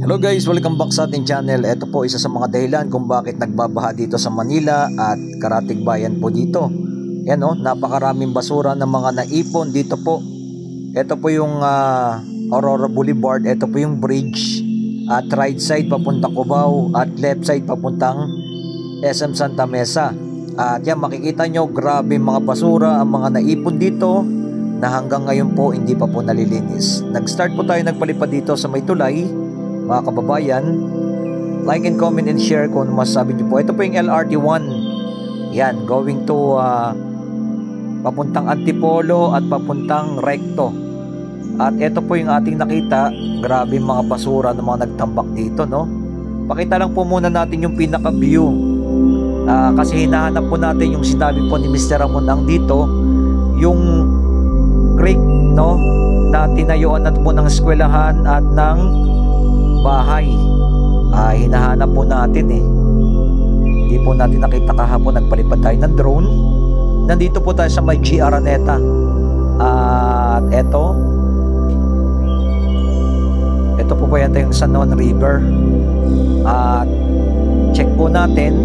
Hello guys, welcome back sa ating channel. Ito po isa sa mga dahilan kung bakit nagbabaha dito sa Manila at karatig bayan po dito. Yan napakaraming basura ng mga naipon dito po. Ito po yung Aurora Boulevard. Ito po yung bridge. At right side papuntang Cubao at left side papuntang SM Santa Mesa. At yan, makikita nyo, grabe mga basura ang mga naipon dito na hanggang ngayon po hindi pa po nalilinis. Nag-start po tayo nagpalipad dito sa may tulay. Mga kababayan, like and comment and share kung ano masasabi nyo po. Ito po yung LRT1. Yan, going to papuntang Antipolo at papuntang Recto. At ito po yung ating nakita. Grabe mga basura ng mga nagtambak dito, no? Pakita lang po muna natin yung pinaka-view. Kasi hinahanap po natin yung sinabi po ni Mr. Ramon ang dito, yung creek, no? Na tinayuan at po ng eskwelahan at ng bahay. Hinahanap po natin hindi po natin nakita kahapon. Nagpalipad tayo ng drone. Nandito po tayo sa may GR Araneta. At ito po po yata yung San Juan River. At check po natin.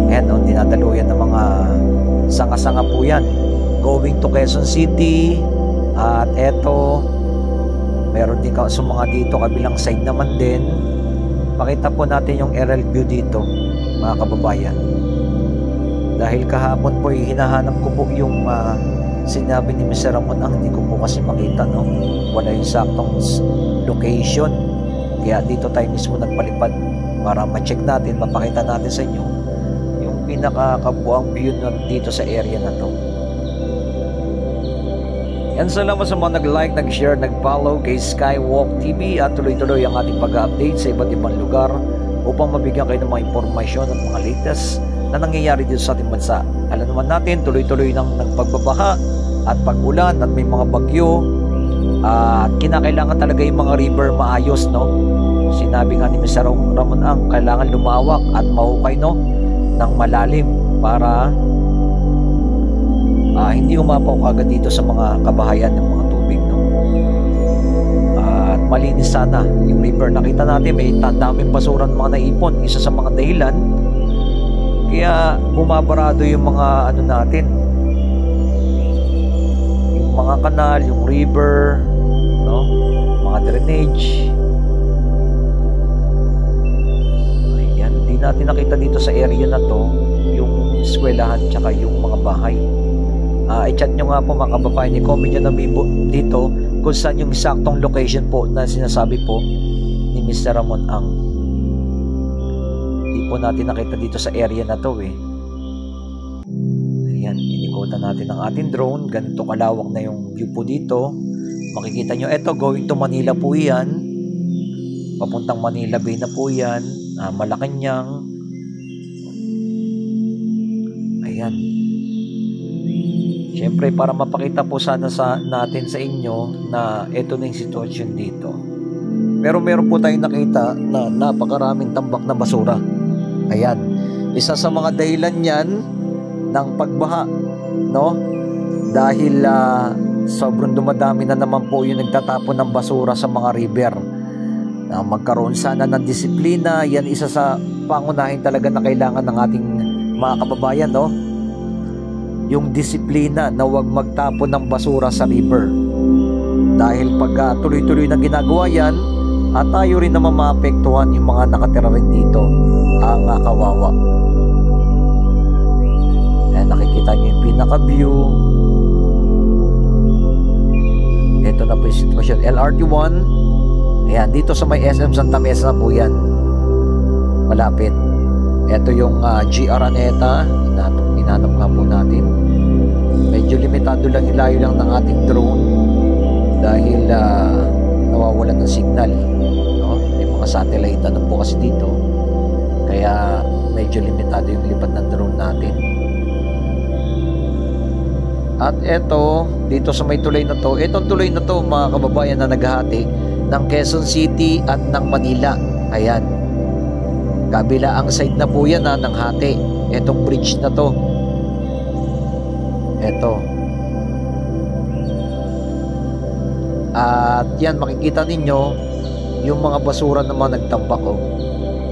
Ayan, dinadaluyan ng mga sanga-sanga po yan going to Quezon City. At eto, meron din sa mga dito kabilang side naman din. Pakita po natin yung aerial view dito, mga kababayan. Dahil kahapon po hinahanap ko po yung sinabi ni Mr. Ramon, hindi ko po kasi makita, no? Wala yung saktong location. Kaya dito tayo mismo nagpalipad para ma-check natin, mapakita natin sa inyo yung pinakakabuang view dito sa area na to. Yan, salamat sa mga nag-like, nag-share, nag-follow kay Skywalk TV at tuloy-tuloy ang ating pag-update sa iba't ibang lugar upang mabigyan kayo ng mga impormasyon at mga latest na nangyayari dito sa ating bansa. Alam naman natin, tuloy-tuloy ng nagpagbabaha at pag-ulan at may mga bagyo at kinakailangan talaga yung mga river maayos, no? Sinabi nga ni Mr. Ramon ang kailangan lumawak at mahukay, no? Ng malalim para hindi umapaw agad dito sa mga kabahayan ng mga tubig, no? At malinis sana yung river. Nakita natin may daming basura ng mga naipon. Isa sa mga dahilan kaya bumabarado yung mga natin, yung mga kanal, yung river, no? Mga drainage. Ayan, hindi natin nakita dito sa area na to yung eskwelahan tsaka yung mga bahay. I-chat nyo nga po mga kababayan, i-comment nyo na dito kung saan yung saktong location po na sinasabi po ni Mr. Ramon ang hindi po natin nakita dito sa area na to Ayan, inikutan natin ang ating drone. Ganito kalawak na yung view po dito. Makikita nyo, eto going to Manila po yan, papuntang Manila Bay na po yan, Malacanang. Ayan. Siyempre, para mapakita po sana natin sa inyo na ito na yung sitwasyon dito. Pero meron po tayong nakita na napakaraming tambak na basura. Ayan. Isa sa mga dahilan yan ng pagbaha, no? Dahil sobrang dumadami na naman po yung nagtatapon ng basura sa mga river. Magkaroon sana ng disiplina. Yan isa sa pangunahin talaga na kailangan ng ating mga kababayan, no? Yung disiplina na huwag magtapon ng basura sa river. Dahil pag tuloy-tuloy na ginagawa yan, at tayo rin naman maapektuhan yung mga nakatira rin dito, ang kawawa. Ayan, nakikita nyo yung pinaka-view. Ito na po yung sitwasyon. LRT1. Ayan, dito sa may SM Santa Mesa na po yan. Malapit. Ito yung GR Araneta. Hinanap nga po natin. Medyo limitado lang, ilayo lang ng ating drone dahil nawawalan ng signal, no? May mga satellite po kasi dito, kaya medyo limitado yung lipad ng drone natin. At eto, dito sa may tulay na to, etong tulay na to mga kababayan na naghahati ng Quezon City at ng Manila. Ayan, kabila ang side na po yan ng hati. Etong bridge na to, eto. At yan, makikita ninyo yung mga basura naman nagtambak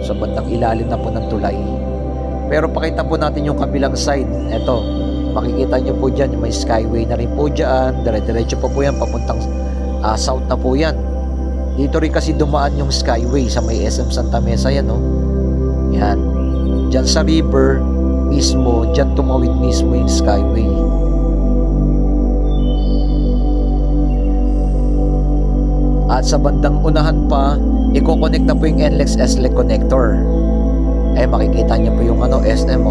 sa bandang ilalim na po ng tulay. Pero pakita po natin yung kabilang side. Eto, makikita nyo po dyan, may skyway na rin po dyan. Dire-diretso po yan, papuntang south na po yan. Dito rin kasi dumaan yung skyway sa may SM Santa Mesa yan, yan. Dyan sa river mismo, dyan tumawid mismo yung skyway. At sa bandang unahan pa, i-connect na po yung NLEX S-Link connector. Makikita nyo po yung SM,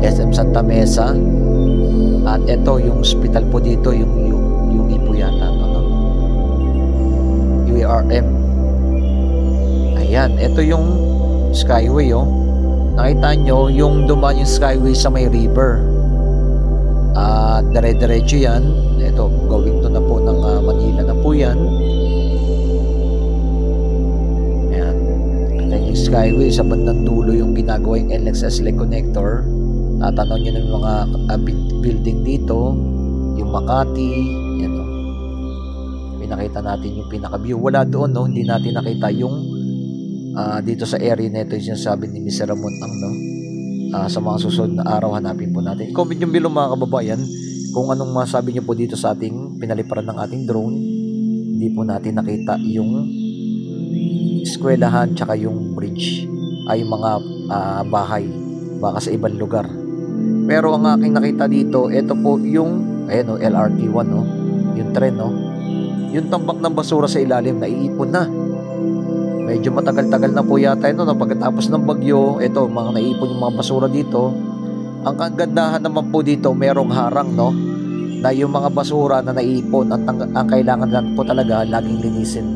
SM Santa Mesa. At ito yung hospital po dito, yung ipo yata, UARM. Ayan, ito yung skyway, nakita nyo yung dumaan yung skyway sa may river. At dire-diretso yan. Ito, going to na po ng Manila na po yan. Ayan, ito yung skyway sa bandang dulo yung ginagawa yung NLEX S-Link connector. Tatanaw nyo ng mga building dito, yung Makati, yan, pinakita natin yung pinaka-view. Wala doon, hindi natin nakita yung dito sa area na ito, yung sinasabi ni Mr. Ramon sa mga susunod na araw hanapin po natin. Comment yung below mga kababayan kung anong masabi nyo po dito sa ating pinaliparan ng ating drone. Hindi po natin nakita yung eskwelahan tsaka yung bridge ay yung mga bahay, baka sa ibang lugar. Pero ang aking nakita dito, ito po yung LRT1, yung tren, yung tambak ng basura sa ilalim naiipon na. Medyo matagal-tagal na po yata ito, pagkatapos ng bagyo. Ito, mga naipon yung mga basura dito. Ang kagandahan naman po dito, merong harang, na yung mga basura na naipon, ang kailangan lang po talaga laging linisin.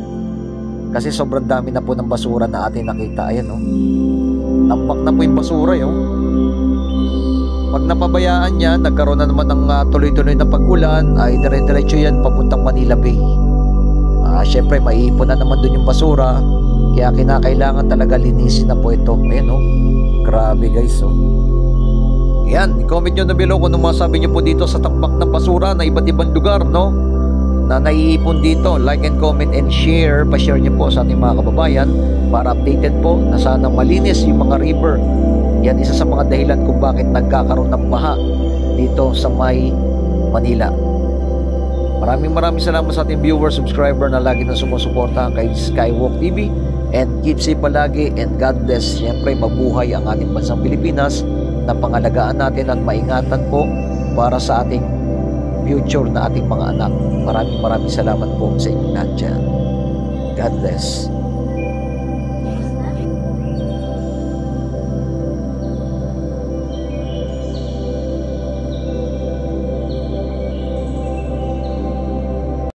Kasi sobrang dami na po ng basura na atin nakita. Ayan, tambak na po yung basura, Pag napabayaan yan, nagkaroon na naman ng tuloy-tuloy na pag-ulan, ay dire-diretso yan papuntang Manila Bay. Syempre, maiipon na naman dun yung basura. Kaya kinakailangan talaga linisin na po ito. Ayan, grabe guys, Ayan, comment nyo na below kung ano masabi nyo po dito sa tambak ng basura na iba't ibang lugar, na naiipon dito. Like and comment and share. Pa-share nyo po sa ating mga kababayan para updated po na sana malinis yung mga river. Yan isa sa mga dahilan kung bakit nagkakaroon ng baha dito sa may Manila. Maraming salamat sa ating viewer, subscriber na lagi na sumusuporta kay Skywalk TV. And keep safe palagi and God bless. Siyempre mabuhay ang ating bansang Pilipinas na pangalagaan natin at maingatan po para sa ating future na ating mga anak. Maraming salamat po sa inyong lahat dyan. God bless.